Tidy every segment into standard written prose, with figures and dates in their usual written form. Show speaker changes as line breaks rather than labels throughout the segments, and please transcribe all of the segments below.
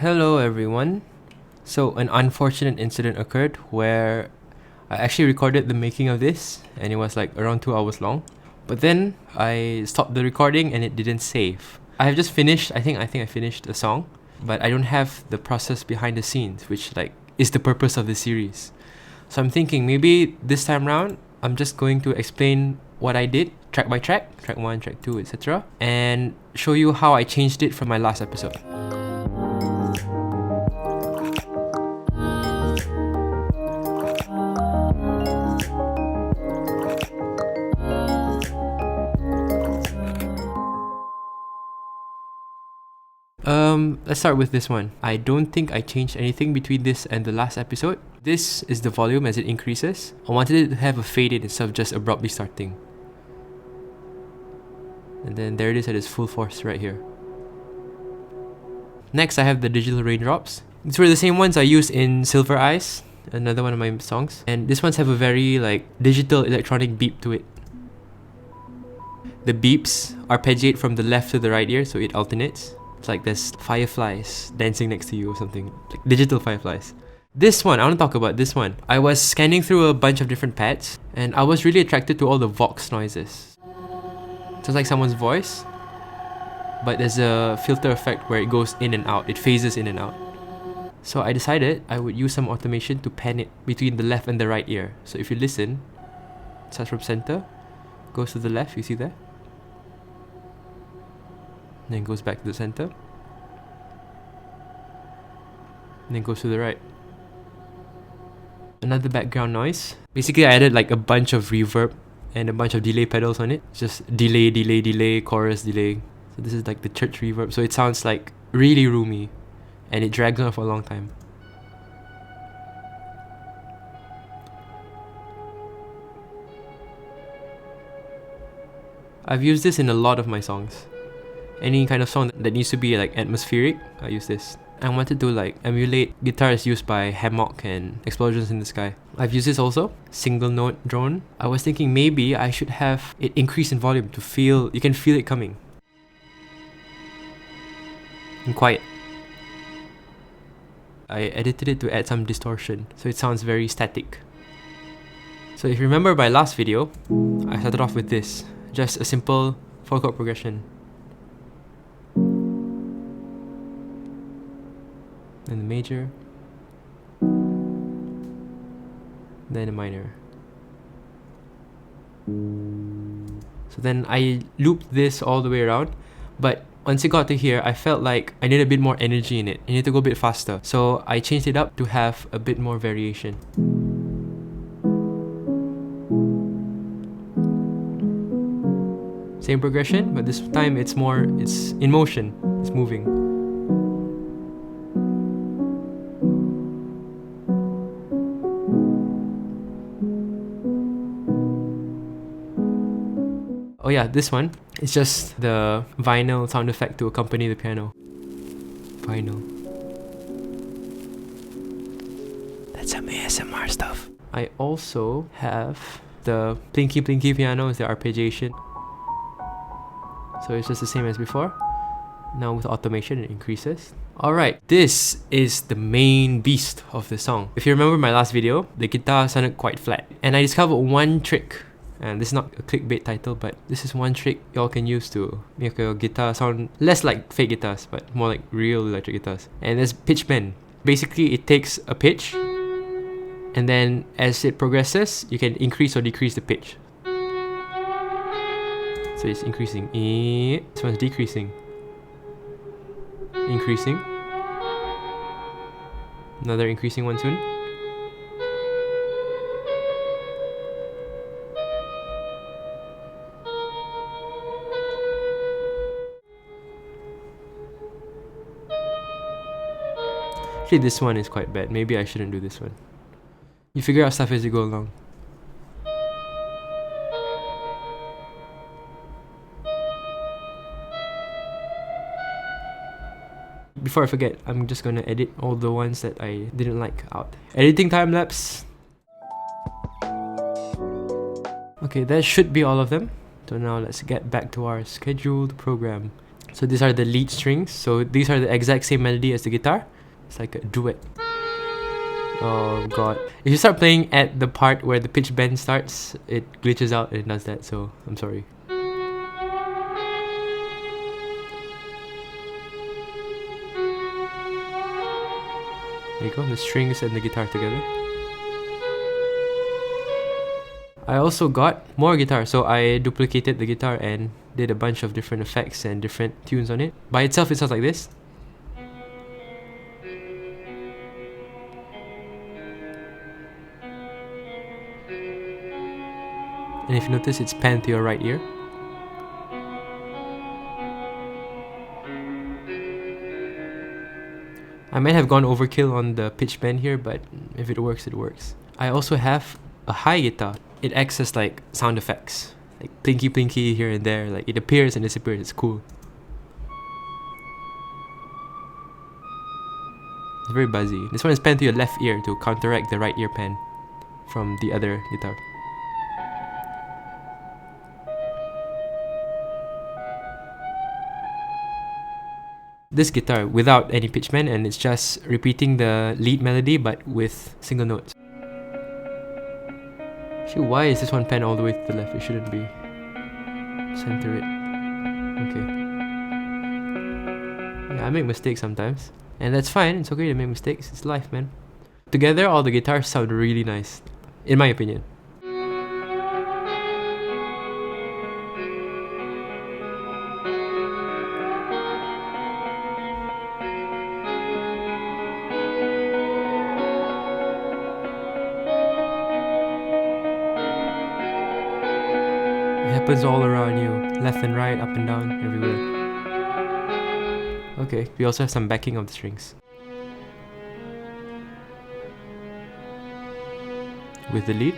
Hello everyone. So an unfortunate incident occurred where I actually recorded the making of this and it was like around 2 hours long. But then I stopped the recording and it didn't save. I have just finished, I think I finished the song, but I don't have the process behind the scenes, which like is the purpose of the series. So I'm thinking maybe this time round I'm just going to explain what I did track by track 1, track 2, etc. and show you how I changed it from my last episode. Let's start with this one. I don't think I changed anything between this and the last episode. This is the volume as it increases. I wanted it to have a fade in instead of just abruptly starting. And then there it is at its full force right here. Next, I have the digital raindrops. These were the same ones I used in Silver Eyes, another one of my songs. And these ones have a very like digital electronic beep to it. The beeps arpeggiate from the left to the right ear, so it alternates. It's like there's fireflies dancing next to you or something, like digital fireflies. This one, I want to talk about this one. I was scanning through a bunch of different pads and I was really attracted to all the vox noises. So it's like someone's voice, but there's a filter effect where it goes in and out, it phases in and out. So I decided I would use some automation to pan it between the left and the right ear. So if you listen, it starts from center, goes to the left, you see there? Then goes back to the center. And then goes to the right. Another background noise. Basically, I added like a bunch of reverb and a bunch of delay pedals on it. Just delay, delay, delay, chorus, delay. So this is like the church reverb. So it sounds like really roomy. And it drags on for a long time. I've used this in a lot of my songs. Any kind of song that needs to be like atmospheric, I use this. I wanted to like emulate guitars used by Hammock and Explosions in the Sky. I've used this also, single note drone. I was thinking maybe I should have it increase in volume to feel, you can feel it coming. And quiet. I edited it to add some distortion, so it sounds very static. So if you remember my last video, I started off with this, just a simple 4-chord progression. Then the major, then a minor. So then I looped this all the way around, but once it got to here, I felt like I need a bit more energy in it. I need to go a bit faster. So I changed it up to have a bit more variation. Same progression, but this time it's in motion, it's moving. Oh yeah, this one, it's just the vinyl sound effect to accompany the piano. Vinyl. That's some ASMR stuff. I also have the plinky plinky piano as the arpeggiation. So it's just the same as before. Now with automation it increases. Alright, this is the main beast of the song. If you remember my last video, the guitar sounded quite flat. And I discovered one trick. And this is not a clickbait title, but this is one trick y'all can use to make your guitar sound less like fake guitars, but more like real electric guitars. And there's pitch bend. Basically, it takes a pitch, and then as it progresses, you can increase or decrease the pitch. So it's increasing. This one's decreasing. Increasing. Another increasing one soon. Actually, this one is quite bad. Maybe I shouldn't do this one. You figure out stuff as you go along. Before I forget, I'm just gonna edit all the ones that I didn't like out. Editing time lapse. Okay, that should be all of them. So now let's get back to our scheduled program. So these are the lead strings. So these are the exact same melody as the guitar. It's like a duet. Oh god. If you start playing at the part where the pitch bend starts, it glitches out and it does that, so I'm sorry. There you go, the strings and the guitar together. I also got more guitar, so I duplicated the guitar and did a bunch of different effects and different tunes on it. By itself, it sounds like this. And if you notice, it's panned to your right ear. I might have gone overkill on the pitch bend here, but if it works, it works. I also have a high guitar. It acts as like sound effects, like plinky plinky here and there. Like it appears and disappears. It's cool. It's very buzzy. This one is panned to your left ear to counteract the right ear pan from the other guitar. This guitar without any pitch bend, and it's just repeating the lead melody but with single notes. Actually, why is this one panned all the way to the left? It shouldn't be. Center it. Okay. Yeah, I make mistakes sometimes. And that's fine, it's okay to make mistakes, it's life, man. Together, all the guitars sound really nice, in my opinion. It happens all around you, left and right, up and down, everywhere. Okay, we also have some backing of the strings. With the lead.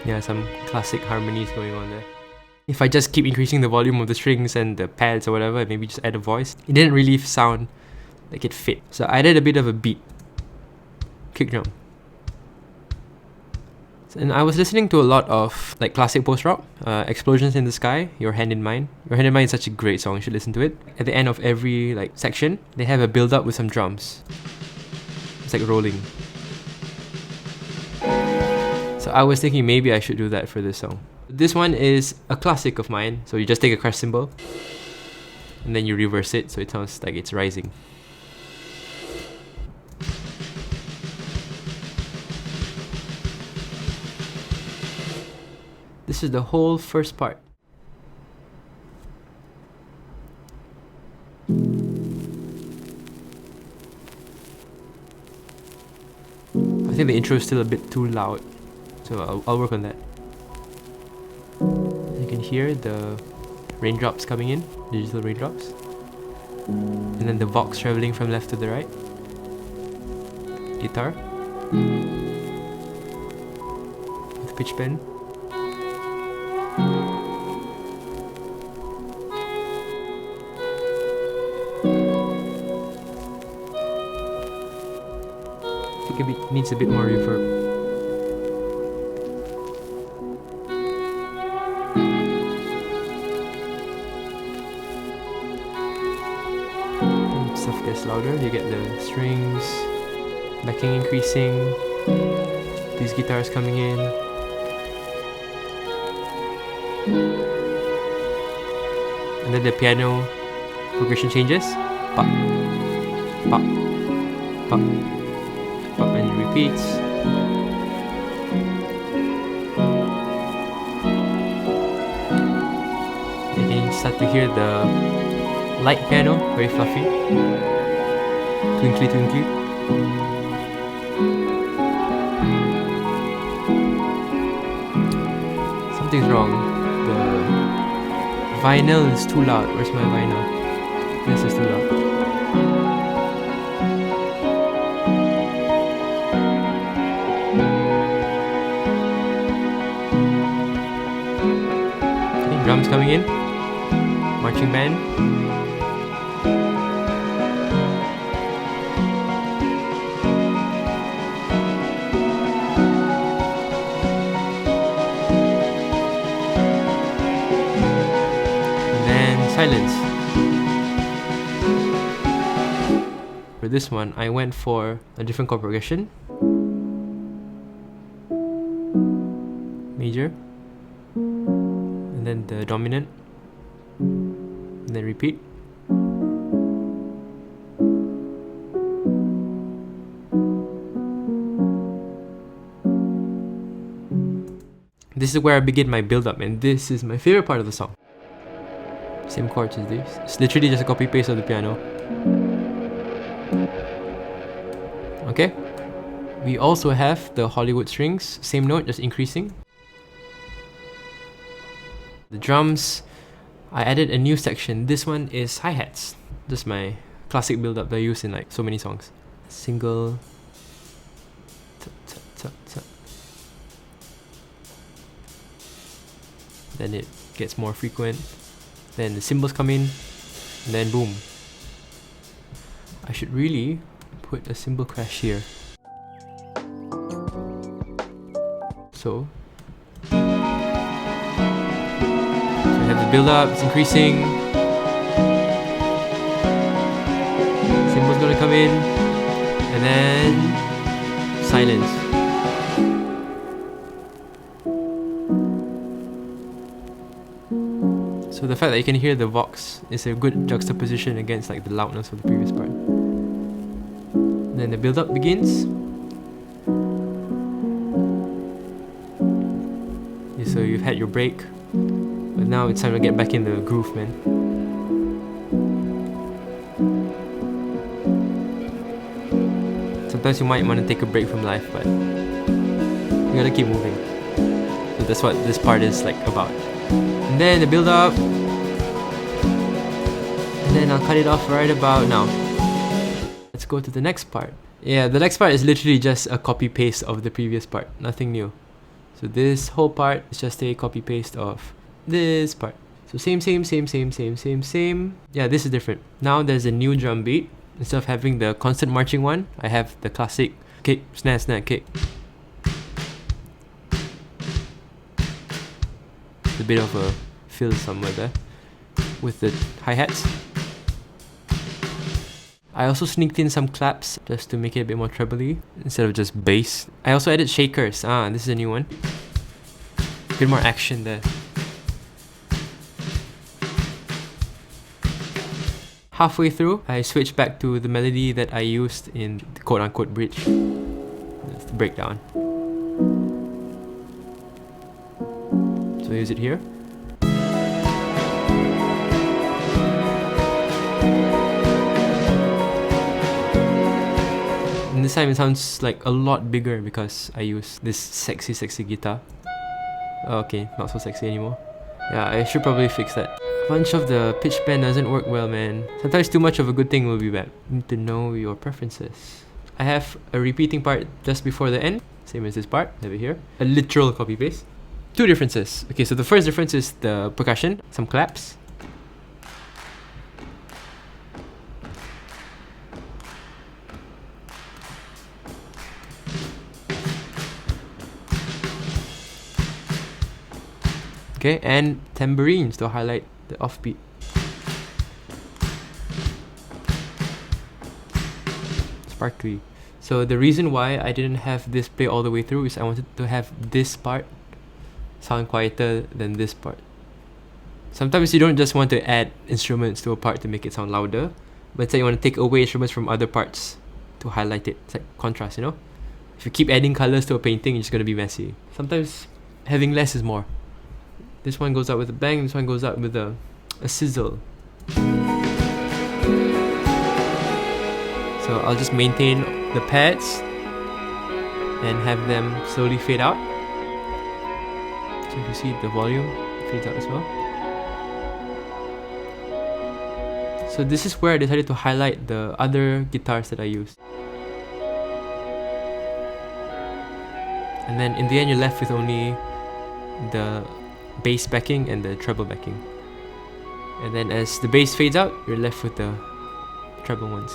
Yeah, some classic harmonies going on there. If I just keep increasing the volume of the strings and the pads or whatever, maybe just add a voice, it didn't really sound like it fit. So I added a bit of a beat. Kick drum. And I was listening to a lot of like classic post-rock, Explosions in the Sky, Your Hand in Mine. Your Hand in Mine is such a great song, you should listen to it. At the end of every like section, they have a build-up with some drums. It's like rolling. So I was thinking maybe I should do that for this song. This one is a classic of mine, so you just take a crash cymbal and then you reverse it so it sounds like it's rising. This is the whole first part. I think the intro is still a bit too loud, so I'll work on that. You can hear the raindrops coming in, digital raindrops. And then the Vox traveling from left to the right. Guitar. With pitch bend. I think it needs a bit more reverb. Stuff gets louder, you get the strings, backing increasing, these guitars coming in. And then the piano progression changes. Pop, pop, pop, pop, and it repeats. And then you start to hear the light piano, very fluffy. Twinkly, twinkly. Something's wrong. The vinyl is too loud. Where's my vinyl? This is too loud. Okay, drums coming in. Marching band. for this one, I went for a different chord progression. Major, and then the dominant, and then repeat. This is where I begin my build-up, and this is my favorite part of the song. Same chords as these. It's literally just a copy-paste of the piano. Okay. We also have the Hollywood strings, same note, just increasing. The drums, I added a new section. This one is hi-hats. Just my classic build-up that I use in like so many songs. Single. Then it gets more frequent. Then the cymbals come in, and then boom. I should really put a cymbal crash here. So we have the build up, it's increasing. Cymbal's gonna come in, and then silence. So the fact that you can hear the vox is a good juxtaposition against like the loudness of the previous part. Then the build-up begins. So you've had your break, but now it's time to get back in the groove, man. Sometimes you might want to take a break from life, but you gotta keep moving. So that's what this part is like about. And then the build up, and then I'll cut it off right about now. Let's go to the next part. Yeah, the next part is literally just a copy paste of the previous part, nothing new. So this whole part is just a copy paste of this part. So same. Yeah, this is different. Now there's a new drum beat. Instead of having the constant marching one, I have the classic kick, snare, kick. A bit of a fill somewhere there with the hi-hats. I also sneaked in some claps just to make it a bit more trebly instead of just bass. I also added shakers. This is a new one. A bit more action there. Halfway through, I switched back to the melody that I used in the quote-unquote bridge. That's the breakdown. So I use it here. And this time it sounds like a lot bigger because I use this sexy guitar. Okay, not so sexy anymore. Yeah, I should probably fix that. A bunch of the pitch bend doesn't work well, man. Sometimes too much of a good thing will be bad. You need to know your preferences. I have a repeating part just before the end, same as this part over here. A literal copy paste. Two differences. Okay, so the first difference is the percussion, some claps. Okay, and tambourines to highlight the offbeat. Sparkly. So the reason why I didn't have this play all the way through is I wanted to have this part sound quieter than this part. Sometimes you don't just want to add instruments to a part to make it sound louder, but instead you want to take away instruments from other parts to highlight it. It's like contrast, you know? If you keep adding colors to a painting, it's going to be messy. Sometimes having less is more. This one goes out with a bang, this one goes out with a sizzle. So I'll just maintain the pads and have them slowly fade out. So you see the volume fades out as well. So this is where I decided to highlight the other guitars that I used. And then in the end you're left with only the bass backing and the treble backing. And then as the bass fades out, you're left with the treble ones.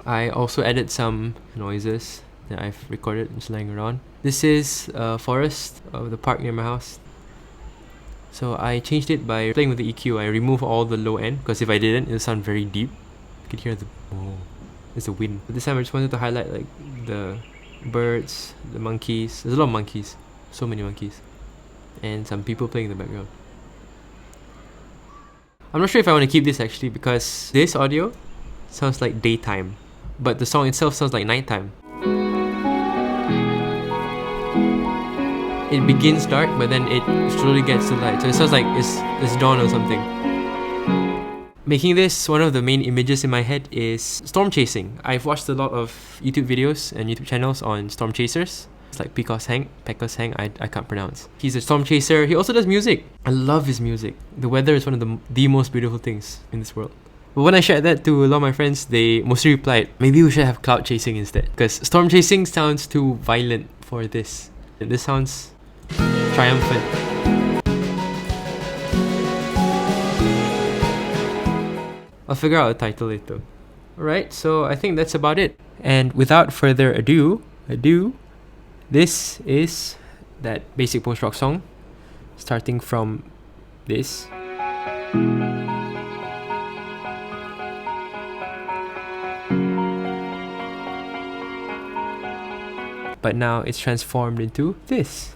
I also added some noises that I've recorded just lying around. This is a forest of the park near my house. So I changed it by playing with the EQ. I removed all the low end because if I didn't, it'll sound very deep. You could hear the is the wind. But this time I just wanted to highlight like the birds, the monkeys. There's a lot of monkeys, so many monkeys, and some people playing in the background. I'm not sure if I want to keep this actually, because this audio sounds like daytime, but the song itself sounds like nighttime. It begins dark, but then it slowly gets to light, so it sounds like it's dawn or something. Making this, one of the main images in my head is storm chasing. I've watched a lot of YouTube videos and YouTube channels on storm chasers. It's like Pecos Hank, I can't pronounce. He's a storm chaser. He also does music. I love his music. The weather is one of the most beautiful things in this world. But when I shared that to a lot of my friends, they mostly replied, maybe we should have cloud chasing instead, because storm chasing sounds too violent for this. And this sounds triumphant. I'll figure out a title later. Alright, so I think that's about it. And without further ado, this is that basic post-rock song, starting from this. But now it's transformed into this.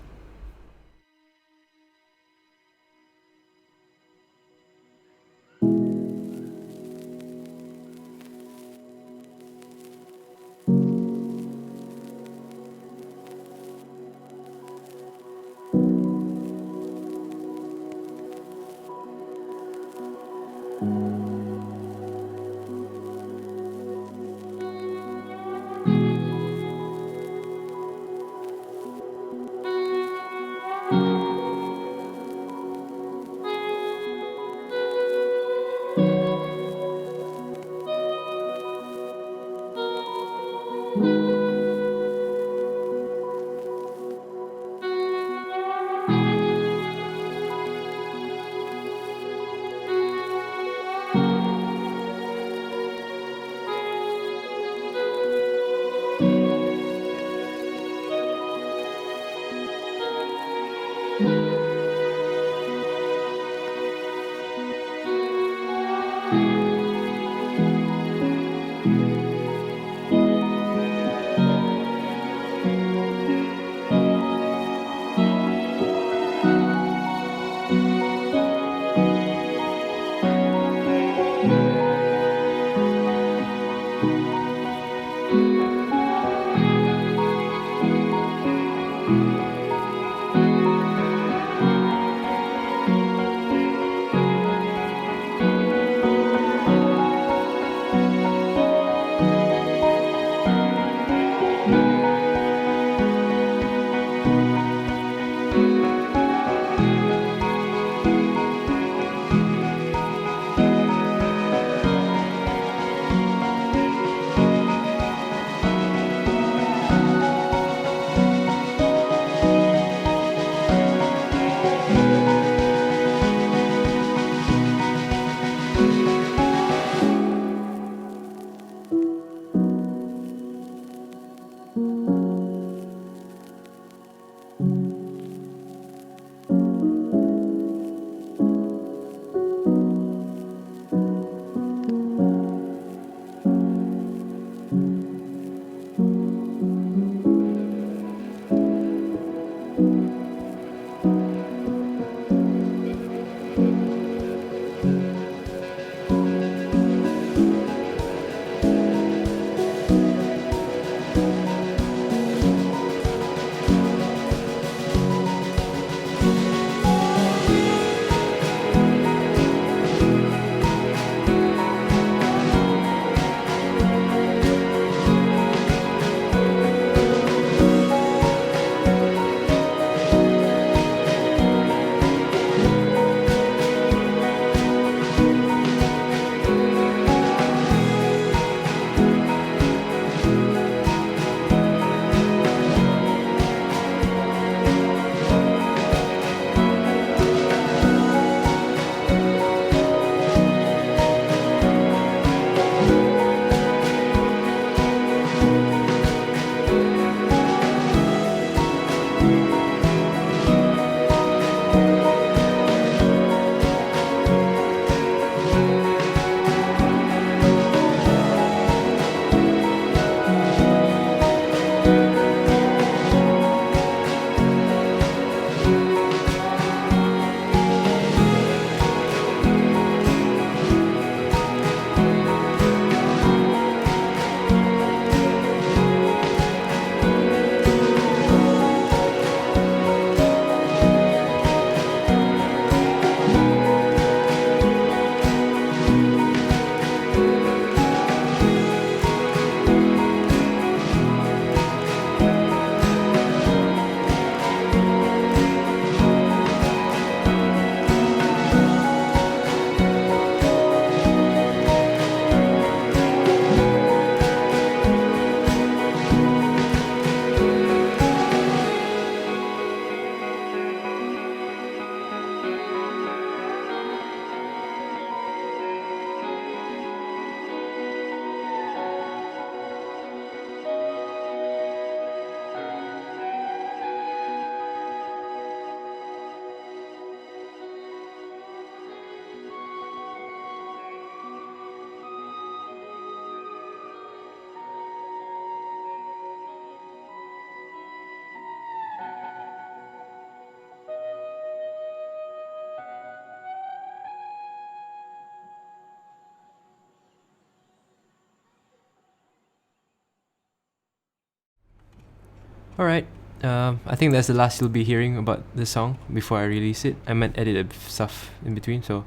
Alright, I think that's the last you'll be hearing about this song before I release it. I might edit stuff in between, so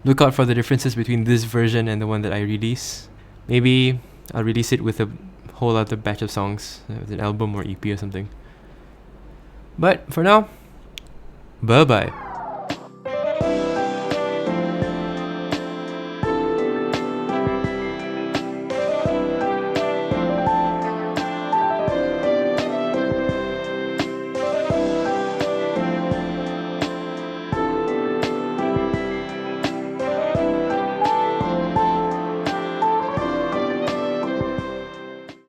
look out for the differences between this version and the one that I release. Maybe I'll release it with a whole other batch of songs, with an album or EP or something. But for now, bye bye.